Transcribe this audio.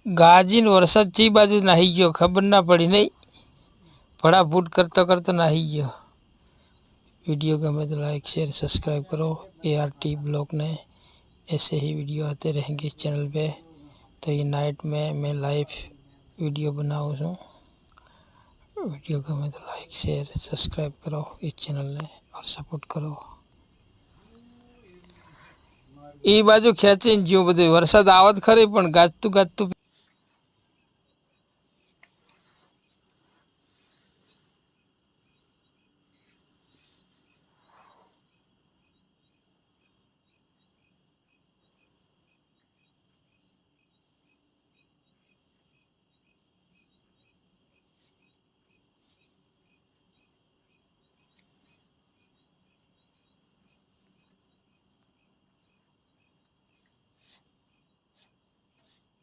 ગાજીને વરસાદ ચી બાજુ નાહી ગયો ખબર ના પડી નહીં, ફટાફૂટ करते करते નાહી गयो। वीडियो गमे तो लाइक शेयर सब्सक्राइब करो ART ब्लॉग ने। ऐसे ही वीडियो आते रहेंगे इस चैनल पे। तो ये नाइट में मैं लाइव वीडियो बनाऊँ हूँ। वीडियो गमे तो लाइक शेयर सब्सक्राइब करो इस चैनल ने और सपोर्ट करो। એ બાજુ ખેંચીને જ્યો બધું વરસાદ આવત ખરી પણ ગાજતું ગાજતું